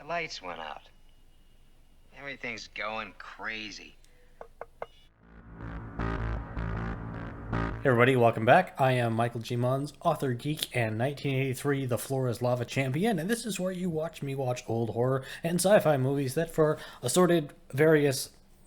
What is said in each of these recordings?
The lights went out. Everything's going crazy. Hey everybody, welcome back. I am Michael G. Munns, author, geek, and 1983 The Floor is Lava champion, and this is where you watch me watch old horror and sci-fi movies that, for assorted,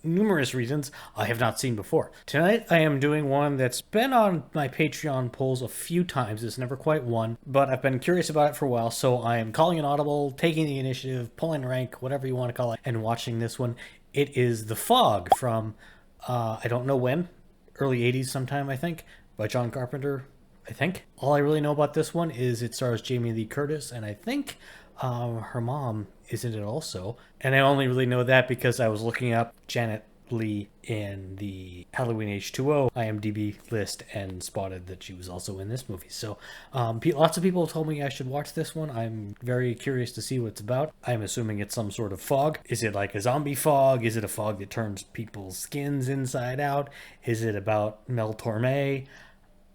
numerous reasons, I have not seen before. Tonight, I am doing one that's been on my Patreon polls a few times. It's never quite won, but I've been curious about it for a while, so I am calling an audible, taking the initiative, pulling rank, whatever you want to call it, and watching this one. It is The Fog from, I don't know when, early 80s sometime, I think, by John Carpenter, I think. All I really know about this one is it stars Jamie Lee Curtis, and I think her mom is in it also. And I only really know that because I was looking up Janet Leigh in the Halloween H20 IMDb list and spotted that she was also in this movie. So lots of people told me I should watch this one. I'm very curious to see what it's about. I'm assuming it's some sort of fog. Is it like a zombie fog? Is it a fog that turns people's skins inside out? Is it about Mel Torme?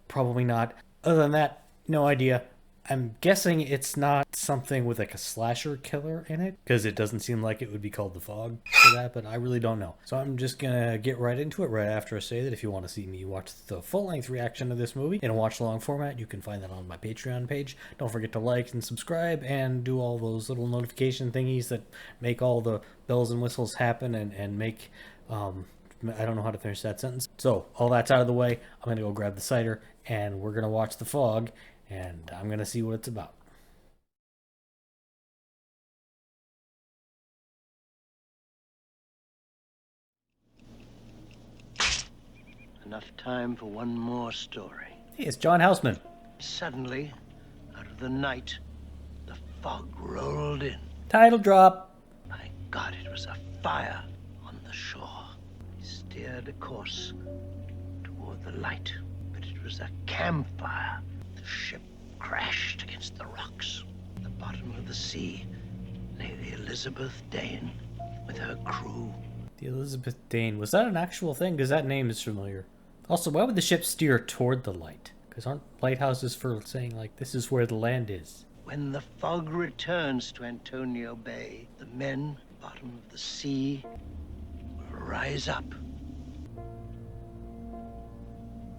Probably not. Other than that, no idea. I'm guessing it's not something with like a slasher killer in it, because it doesn't seem like it would be called The Fog for that, but I really don't know. So I'm just gonna get right into it right after I say that if you want to see me watch the full-length reaction to this movie in a watch-along format, you can find that on my Patreon page. Don't forget to like and subscribe and do all those little notification thingies that make all the bells and whistles happen and make... I don't know how to finish that sentence. So, all that's out of the way. I'm going to go grab the cider, and we're going to watch The Fog, and I'm going to see what it's about. Enough time for one more story. Hey, it's John Houseman. Suddenly, out of the night, the fog rolled in. Title drop. My God, it was a fire on the shore. We steered a course toward the light, but it was a campfire. The ship crashed against the rocks. At the bottom of the sea lay the Elizabeth Dane with her crew. The Elizabeth Dane. Was that an actual thing? Because that name is familiar. Also, why would the ship steer toward the light? Because aren't lighthouses for saying, like, this is where the land is? When the fog returns to Antonio Bay, the men at the bottom of the sea will rise up.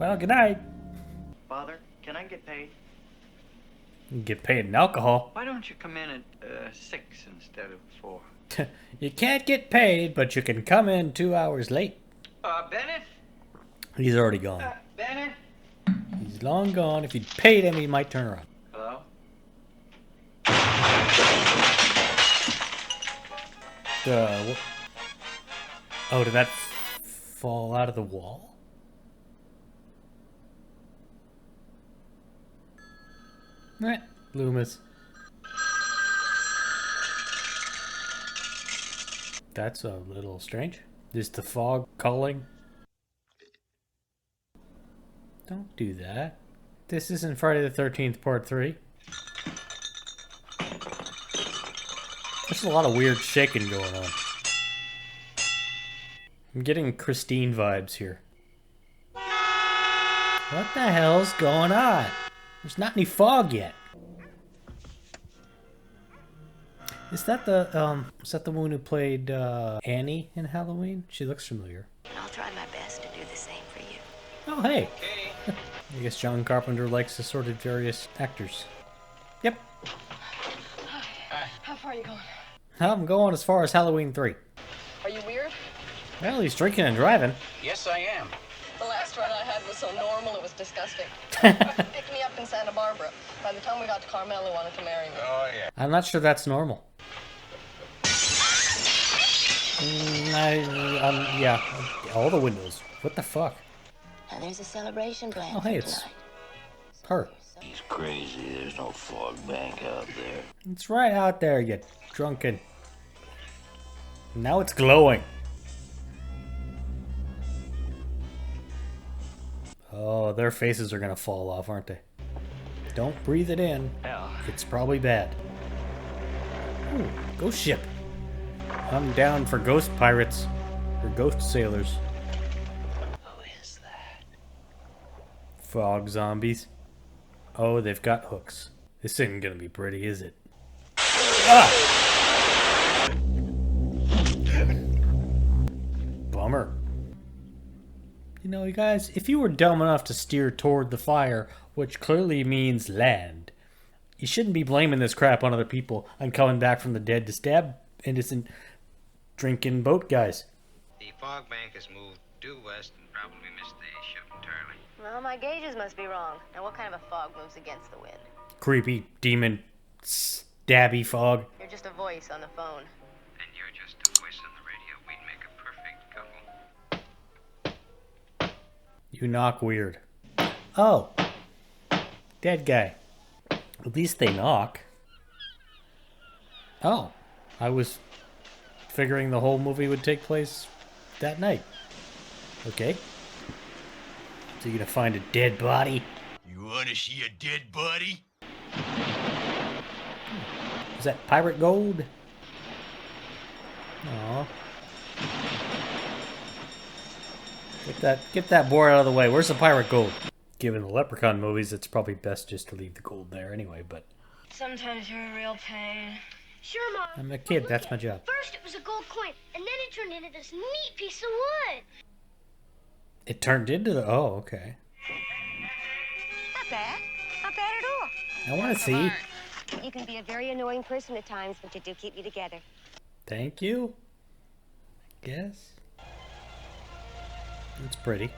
Well, good night. Father, can I get paid? You get paid in alcohol. Why don't you come in at 6 instead of 4? You can't get paid, but you can come in 2 hours late. Bennett? He's already gone. Bennett? He's long gone. If you'd paid him, he might turn around. Hello? Oh, did that fall out of the wall? Loomis. That's a little strange. Is the fog calling? Don't do that. This isn't Friday the 13th Part 3. There's a lot of weird shaking going on. I'm getting Christine vibes here. What the hell's going on? There's not any fog yet. Is that the woman who played Annie in Halloween? She looks familiar. I'll try my best to do the same for you. Oh, hey. I guess John Carpenter likes assorted various actors. Yep. How far are you going? I'm going as far as Halloween 3. Are you weird? Well, he's drinking and driving. Yes, I am. The last run I had was so normal it was disgusting. Picked me up in Santa Barbara. By the time we got to Carmel, he wanted to marry me. Oh, yeah. I'm not sure that's normal. Yeah, all the windows. What the fuck? Now there's a celebration planned Oh, hey, for it's tonight. her. He's crazy. There's no fog bank out there. It's right out there, you drunken. Now it's glowing. Oh, their faces are gonna fall off, aren't they? Don't breathe it in. It's probably bad. Ooh, ghost ship. I'm down for ghost pirates. Or ghost sailors. Who is that? Fog zombies. Oh, they've got hooks. This isn't gonna be pretty, is it? Ah! know, you guys, if you were dumb enough to steer toward the fire, which clearly means land, you shouldn't be blaming this crap on other people and coming back from the dead to stab innocent drinking boat guys. The fog bank has moved due west and probably missed the ship entirely. Well, my gauges must be wrong. Now, what kind of a fog moves against the wind? Creepy, demon, stabby fog. You're just a voice on the phone. And you're just a voice on the radio. We'd make a perfect couple. You knock weird. Oh. Dead guy. At least they knock. Oh. I was figuring the whole movie would take place that night. Okay. So you're gonna find a dead body? You wanna see a dead body? Is that pirate gold? Aw. Get that board out of the way. Where's the pirate gold? Given the Leprechaun movies, it's probably best just to leave the gold there anyway, but... Sometimes you're a real pain. Sure, Mom. I'm a kid, that's my job. First it was a gold coin, and then it turned into this neat piece of wood. It turned into the... Oh, okay. Not bad. Not bad at all. I want to see. You can be a very annoying person at times, but you do keep you together. Thank you. I guess. It's pretty.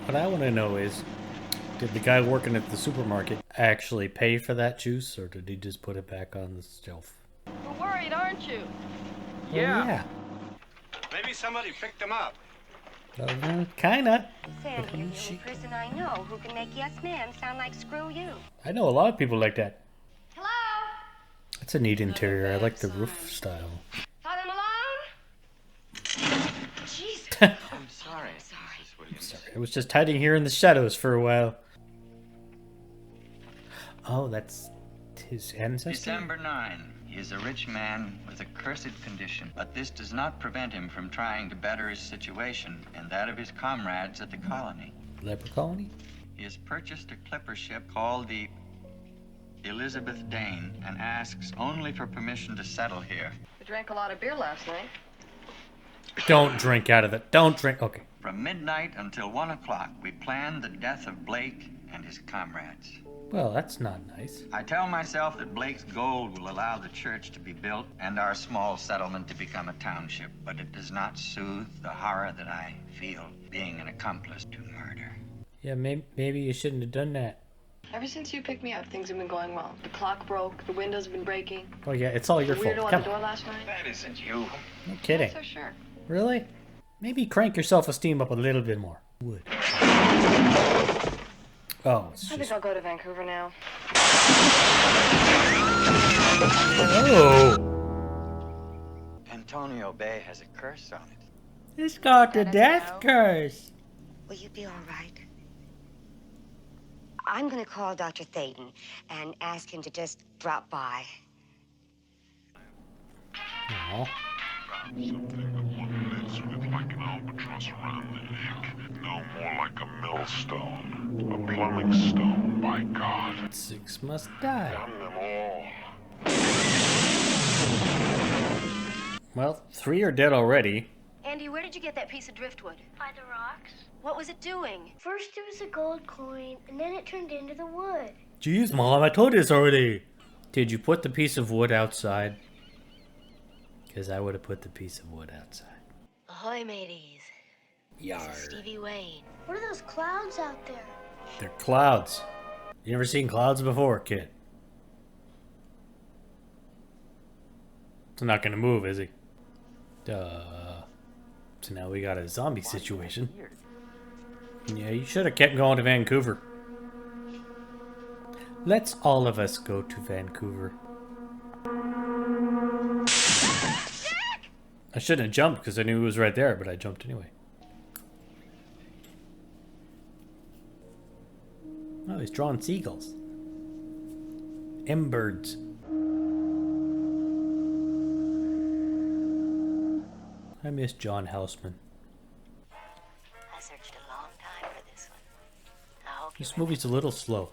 What I want to know is, did the guy working at the supermarket actually pay for that juice, or did he just put it back on the shelf? You're worried, aren't you? Oh, yeah. Maybe somebody picked them up. Kinda. Sam, you're the only person I know who can make yes ma'am sound like screw you. I know a lot of people like that. Hello? That's a neat interior. I like the roof style. Father Malone? Jesus. I'm sorry, Mrs. Williams. Sorry, I was just hiding here in the shadows for a while. Oh, that's his ancestor? December 9. He is a rich man with a cursed condition, but this does not prevent him from trying to better his situation and that of his comrades at the colony. Leper colony? He has purchased a clipper ship called the Elizabeth Dane and asks only for permission to settle here. We drank a lot of beer last night. Don't drink out of it. Don't drink. Okay. From midnight until 1 o'clock, we planned the death of Blake and his comrades. Well, that's not nice. I tell myself that Blake's gold will allow the church to be built and our small settlement to become a township, but it does not soothe the horror that I feel being an accomplice to murder. Yeah, maybe you shouldn't have done that. Ever since you picked me up, things have been going well. The clock broke, the windows have been breaking. Oh yeah, it's all your The fault. weirdo on Come the door on. last night. That isn't you. No kidding. Not so sure. Really? Maybe crank your self-esteem up a little bit more. Would. Oh, it's I think just... I'll go to Vancouver now. Oh! Antonio Bay has a curse on it. It's got the death curse. Will you be all right? I'm going to call Dr. Thaden and ask him to just drop by. Aw. Something that wouldn't smooth like an albatross around the neck. No more like a millstone. A plumbing stone, by God. 6 must die. Damn them all. Well, 3 are dead already. Andy, where did you get that piece of driftwood? By the rocks. What was it doing? First it was a gold coin, and then it turned into the wood. Jeez, Mom, I told you this already. Did you put the piece of wood outside? Because I would have put the piece of wood outside. Ahoy, mateys. Yar. This is Stevie Wayne. What are those clouds out there? They're clouds. You never seen clouds before, kid? It's not gonna move, is he? Duh. So now we got a zombie situation. Yeah, you should have kept going to Vancouver. Let's all of us go to Vancouver. I shouldn't have jumped because I knew it was right there, but I jumped anyway. Oh, he's drawing seagulls. M-birds. I miss John Houseman. I searched a long time for this one. I hope This movie's a little slow.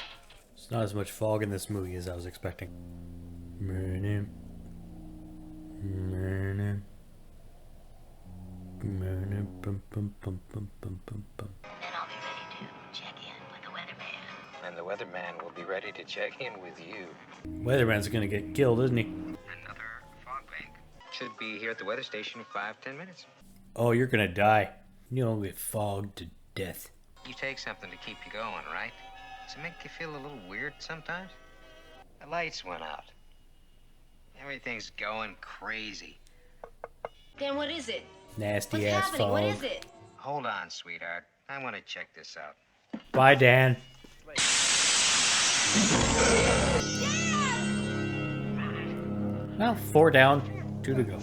There's not as much fog in this movie as I was expecting. Morning. Morning. Morning. Bum, bum, to check in with you. Weatherman's gonna get killed, isn't he? Another fog bank. Should be here at the weather station in 5-10 minutes. Oh, you're gonna die. You'll get fogged to death. You take something to keep you going, right? Does it make you feel a little weird sometimes? The lights went out. Everything's going crazy. Then what is it? Nasty What's ass happening? fog. What is it? Hold on, sweetheart. I want to check this out. Bye, Dan. Well, 4 down, 2 to go.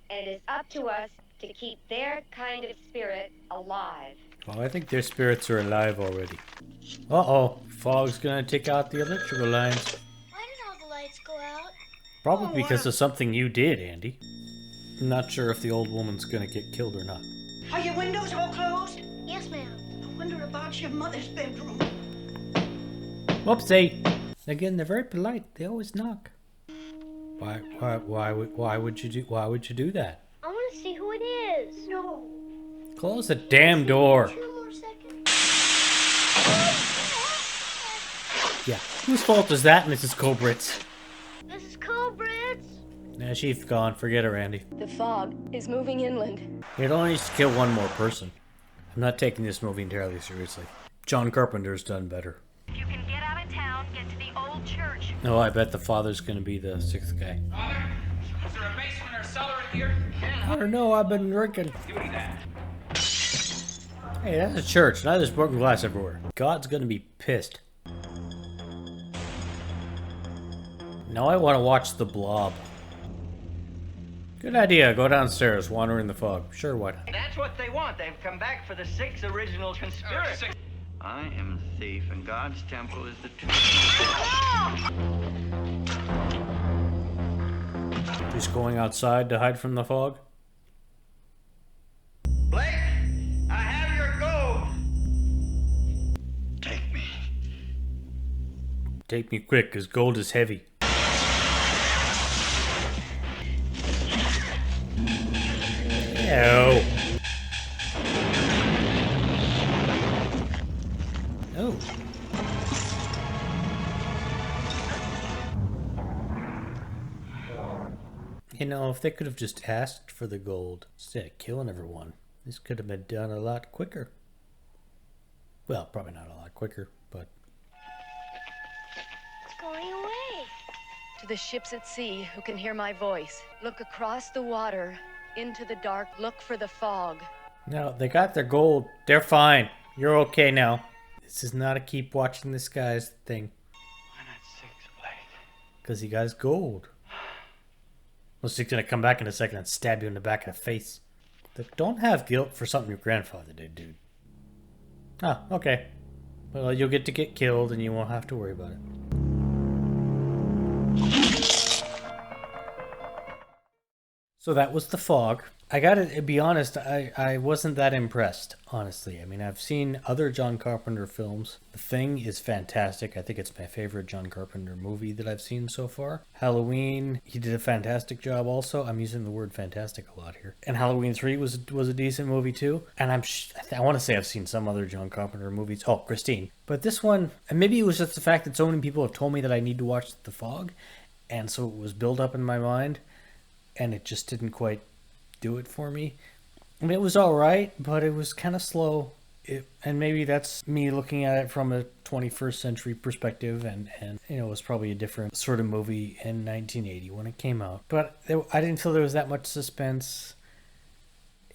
And it's up to us to keep their kind of spirit alive. Well, I think their spirits are alive already. Uh-oh, fog's gonna take out the electrical lines. Why did all the lights go out? Probably because of something you did, Andy. I'm not sure if the old woman's gonna get killed or not. Are your windows all closed? Yes, ma'am. I wonder about your mother's bedroom. Whoopsie! Again, they're very polite. They always knock. Why would you do that? I want to see who it is. No. Close the damn door. 2 more seconds. Yeah, whose fault is that, Mrs. Cobritz? Mrs. Cobritz. Nah, she's gone. Forget her, Andy. The fog is moving inland. It only needs to kill one more person. I'm not taking this movie entirely seriously. John Carpenter's done better. You can get out of town, get to the old church. Oh, I bet the father's gonna be the 6th guy. Father, is there a basement or cellar in here? I don't know, I've been drinking. Do that. Hey, that's a church. Now there's broken glass everywhere. God's gonna be pissed. Now I want to watch The Blob. Good idea. Go downstairs, wander in the fog. Sure, why not? That's what they want. They've come back for the 6 original conspirators. I am the thief, and God's temple is the truth. Just going outside to hide from the fog? Blake, I have your gold. Take me. Take me quick, because gold is heavy. Ew. Oh. You know, if they could have just asked for the gold instead of killing everyone, this could have been done a lot quicker. Well, probably not a lot quicker, but... It's going away. To the ships at sea who can hear my voice, look across the water, into the dark, look for the fog. No, they got their gold. They're fine. You're okay now. This is not a keep watching the skies thing. Why not 6, Blake? Because he got his gold. Unless he's going to come back in a second and stab you in the back of the face. But don't have guilt for something your grandfather did, dude. Ah, okay. Well, you'll get to get killed and you won't have to worry about it. So that was The Fog. I gotta be honest, I wasn't that impressed, honestly. I mean, I've seen other John Carpenter films. The Thing is fantastic. I think it's my favorite John Carpenter movie that I've seen so far. Halloween, he did a fantastic job also. I'm using the word fantastic a lot here. And Halloween 3 was a decent movie too. And I want to say I've seen some other John Carpenter movies. Oh, Christine. But this one, and maybe it was just the fact that so many people have told me that I need to watch The Fog. And so it was built up in my mind. And it just didn't quite do it for me. I mean, it was all right, but it was kind of slow. And maybe that's me looking at it from a 21st century perspective, and you know, it was probably a different sort of movie in 1980 when it came out. But I didn't feel there was that much suspense.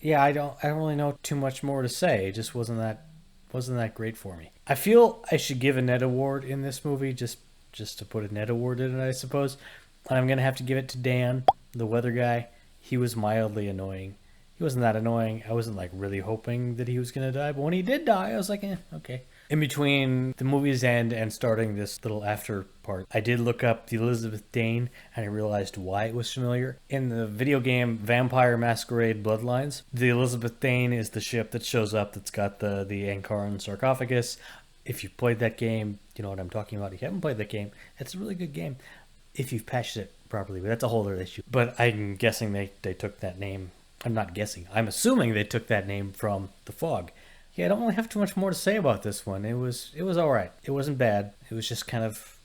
Yeah, I don't really know too much more to say. It just wasn't that great for me. I feel I should give a net award in this movie, just to put a net award in it, I suppose. And I'm gonna have to give it to Dan, the weather guy. He was mildly annoying. He wasn't that annoying. I wasn't like really hoping that he was going to die. But when he did die, I was like, okay. In between the movie's end and starting this little after part, I did look up the Elizabeth Dane and I realized why it was familiar. In the video game Vampire Masquerade Bloodlines, the Elizabeth Dane is the ship that shows up that's got the Ankaran sarcophagus. If you've played that game, you know what I'm talking about. If you haven't played that game, it's a really good game. If you've patched it properly, but that's a whole other issue. But I'm guessing they took that name. I'm not guessing. I'm assuming they took that name from The Fog. Yeah, I don't really have too much more to say about this one. It was all right. It wasn't bad. It was just kind of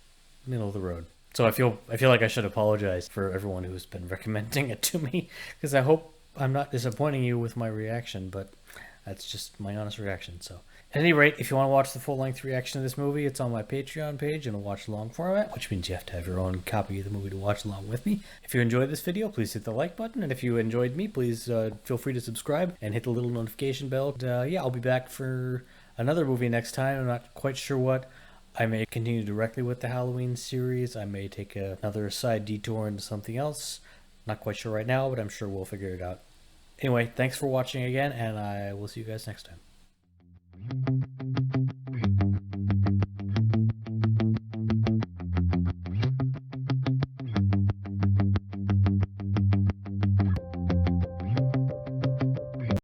middle of the road. So I feel like I should apologize for everyone who's been recommending it to me, because I hope I'm not disappointing you with my reaction, but that's just my honest reaction. So at any rate, if you want to watch the full-length reaction of this movie, it's on my Patreon page in a watch-along format, which means you have to have your own copy of the movie to watch along with me. If you enjoyed this video, please hit the like button, and if you enjoyed me, please feel free to subscribe and hit the little notification bell. And, yeah, I'll be back for another movie next time. I'm not quite sure what. I may continue directly with the Halloween series. I may take another side detour into something else. Not quite sure right now, but I'm sure we'll figure it out. Anyway, thanks for watching again, and I will see you guys next time.